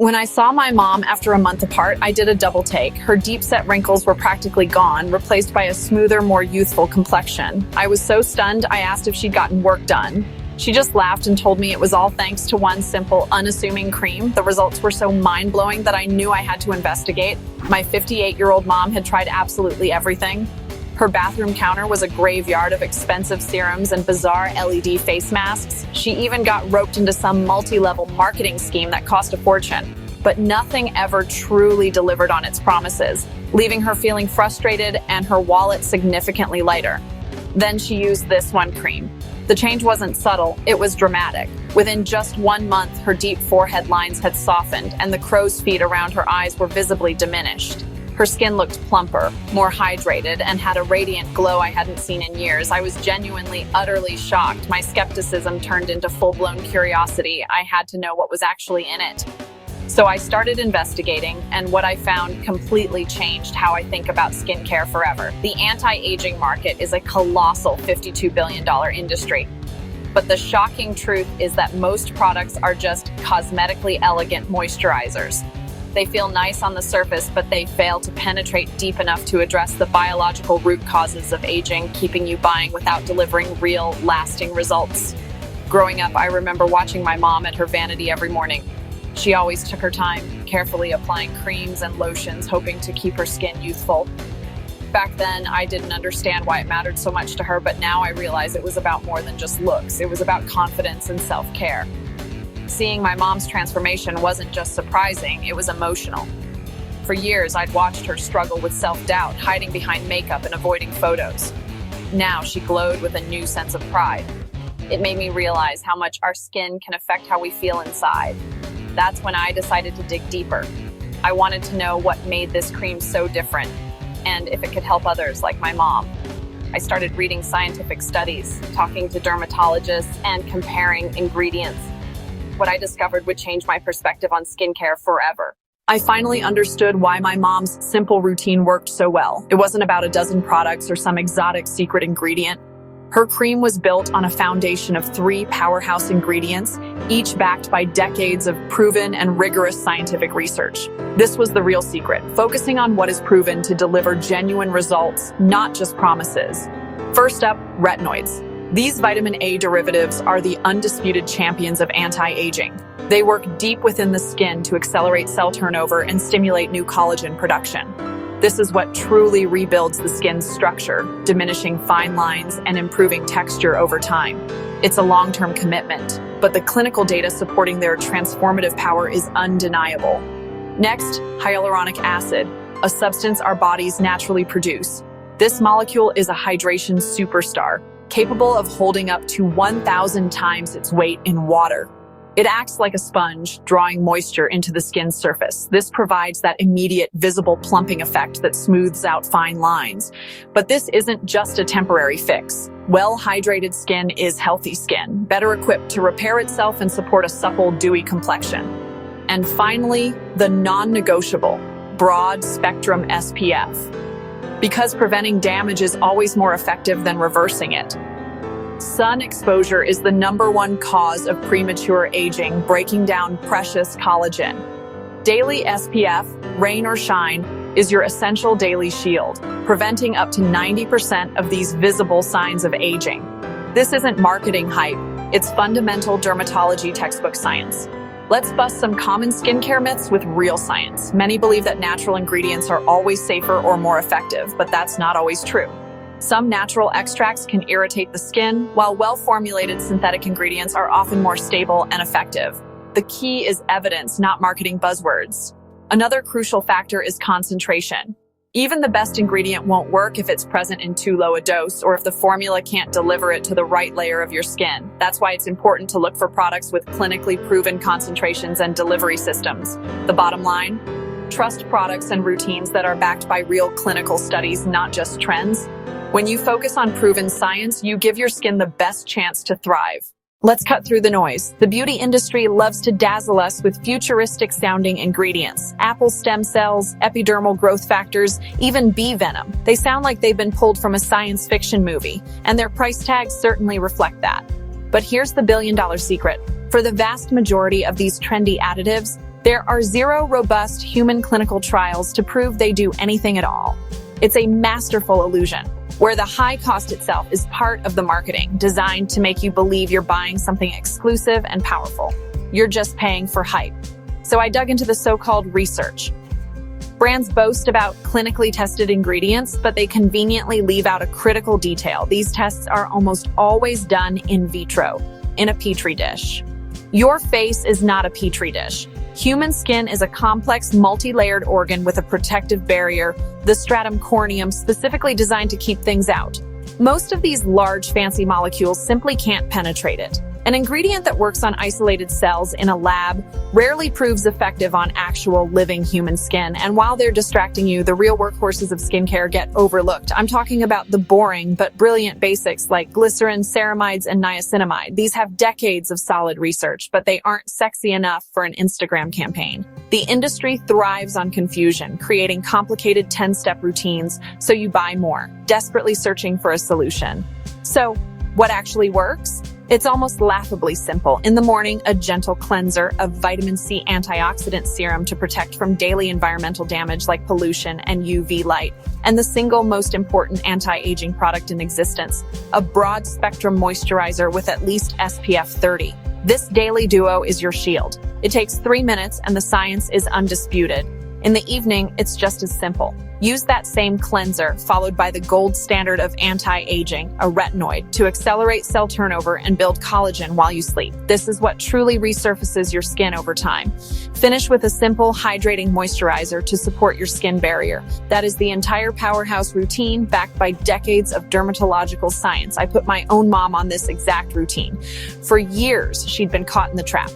When I saw my mom after a month apart, I did a double take. Her deep-set wrinkles were practically gone, replaced by a smoother, more youthful complexion. I was so stunned, I asked if she'd gotten work done. She just laughed and told me it was all thanks to one simple, unassuming cream. The results were so mind-blowing that I knew I had to investigate. My 58-year-old mom had tried absolutely everything. Her bathroom counter was a graveyard of expensive serums and bizarre LED face masks. She even got roped into some multi-level marketing scheme that cost a fortune. But nothing ever truly delivered on its promises, leaving her feeling frustrated and her wallet significantly lighter. Then she used this one cream. The change wasn't subtle, it was dramatic. Within just 1 month, her deep forehead lines had softened and the crow's feet around her eyes were visibly diminished. Her skin looked plumper, more hydrated, and had a radiant glow I hadn't seen in years. I was genuinely, utterly shocked. My skepticism turned into full-blown curiosity. I had to know what was actually in it. So I started investigating, and what I found completely changed how I think about skincare forever. The anti-aging market is a colossal $52 billion industry. But the shocking truth is that most products are just cosmetically elegant moisturizers. They feel nice on the surface, but they fail to penetrate deep enough to address the biological root causes of aging, keeping you buying without delivering real, lasting results. Growing up, I remember watching my mom at her vanity every morning. She always took her time, carefully applying creams and lotions, hoping to keep her skin youthful. Back then, I didn't understand why it mattered so much to her, but now I realize it was about more than just looks. It was about confidence and self-care. Seeing my mom's transformation wasn't just surprising, it was emotional. For years, I'd watched her struggle with self-doubt, hiding behind makeup and avoiding photos. Now she glowed with a new sense of pride. It made me realize how much our skin can affect how we feel inside. That's when I decided to dig deeper. I wanted to know what made this cream so different, and if it could help others like my mom. I started reading scientific studies, talking to dermatologists, and comparing ingredients. What I discovered would change my perspective on skincare forever. I finally understood why my mom's simple routine worked so well. It wasn't about a dozen products or some exotic secret ingredient. Her cream was built on a foundation of 3 powerhouse ingredients, each backed by decades of proven and rigorous scientific research. This was the real secret, focusing on what is proven to deliver genuine results, not just promises. First up, retinoids. These vitamin A derivatives are the undisputed champions of anti-aging. They work deep within the skin to accelerate cell turnover and stimulate new collagen production. This is what truly rebuilds the skin's structure, diminishing fine lines and improving texture over time. It's a long-term commitment, but the clinical data supporting their transformative power is undeniable. Next, hyaluronic acid, a substance our bodies naturally produce. This molecule is a hydration superstar, capable of holding up to 1,000 times its weight in water. It acts like a sponge, drawing moisture into the skin's surface. This provides that immediate, visible plumping effect that smooths out fine lines. But this isn't just a temporary fix. Well-hydrated skin is healthy skin, better equipped to repair itself and support a supple, dewy complexion. And finally, the non-negotiable, broad-spectrum SPF. Because preventing damage is always more effective than reversing it. Sun exposure is the #1 cause of premature aging, breaking down precious collagen. Daily SPF, rain or shine, is your essential daily shield, preventing up to 90% of these visible signs of aging. This isn't marketing hype, it's fundamental dermatology textbook science. Let's bust some common skincare myths with real science. Many believe that natural ingredients are always safer or more effective, but that's not always true. Some natural extracts can irritate the skin, while well-formulated synthetic ingredients are often more stable and effective. The key is evidence, not marketing buzzwords. Another crucial factor is concentration. Even the best ingredient won't work if it's present in too low a dose or if the formula can't deliver it to the right layer of your skin. That's why it's important to look for products with clinically proven concentrations and delivery systems. The bottom line? Trust products and routines that are backed by real clinical studies, not just trends. When you focus on proven science, you give your skin the best chance to thrive. Let's cut through the noise. The beauty industry loves to dazzle us with futuristic-sounding ingredients. Apple stem cells, epidermal growth factors, even bee venom. They sound like they've been pulled from a science fiction movie, and their price tags certainly reflect that. But here's the billion-dollar secret. For the vast majority of these trendy additives, There are zero robust human clinical trials to prove they do anything at all. It's a masterful illusion, where the high cost itself is part of the marketing, designed to make you believe you're buying something exclusive and powerful. You're just paying for hype. So I dug into the so-called research. Brands boast about clinically tested ingredients, but they conveniently leave out a critical detail. These tests are almost always done in vitro, in a petri dish. Your face is not a petri dish. Human skin is a complex, multi-layered organ with a protective barrier, the stratum corneum, specifically designed to keep things out. Most of these large, fancy molecules simply can't penetrate it. An ingredient that works on isolated cells in a lab rarely proves effective on actual living human skin, and while they're distracting you, the real workhorses of skincare get overlooked. I'm talking about the boring but brilliant basics like glycerin, ceramides, and niacinamide. These have decades of solid research, but they aren't sexy enough for an Instagram campaign. The industry thrives on confusion, creating complicated 10-step routines so you buy more, desperately searching for a solution. So, what actually works? It's almost laughably simple. In the morning, a gentle cleanser of vitamin C antioxidant serum to protect from daily environmental damage like pollution and UV light. And the single most important anti-aging product in existence, a broad-spectrum moisturizer with at least SPF 30. This daily duo is your shield. It takes 3 minutes and the science is undisputed. In the evening, it's just as simple. Use that same cleanser, followed by the gold standard of anti-aging, a retinoid, to accelerate cell turnover and build collagen while you sleep. This is what truly resurfaces your skin over time. Finish with a simple, hydrating moisturizer to support your skin barrier. That is the entire powerhouse routine, backed by decades of dermatological science. I put my own mom on this exact routine. For years, she'd been caught in the trap,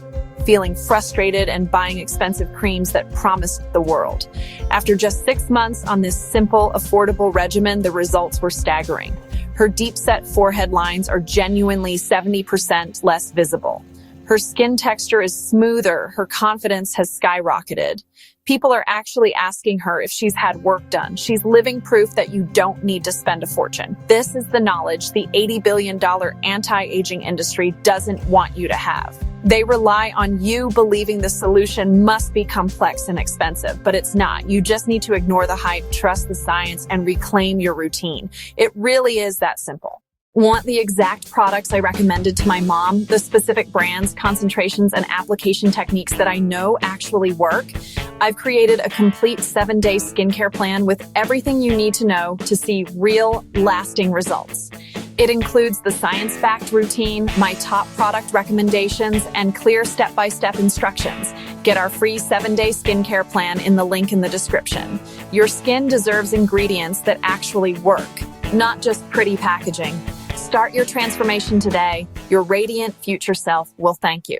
feeling frustrated and buying expensive creams that promised the world. After just 6 months on this simple, affordable regimen, the results were staggering. Her deep-set forehead lines are genuinely 70% less visible. Her skin texture is smoother. Her confidence has skyrocketed. People are actually asking her if she's had work done. She's living proof that you don't need to spend a fortune. This is the knowledge the $80 billion anti-aging industry doesn't want you to have. They rely on you believing the solution must be complex and expensive, but it's not. You just need to ignore the hype, trust the science, and reclaim your routine. It really is that simple. Want the exact products I recommended to my mom, the specific brands, concentrations, and application techniques that I know actually work? I've created a complete 7-day skincare plan with everything you need to know to see real, lasting results. It includes the science-backed routine, my top product recommendations, and clear step-by-step instructions. Get our free 7-day skincare plan in the link in the description. Your skin deserves ingredients that actually work, not just pretty packaging. Start your transformation today. Your radiant future self will thank you.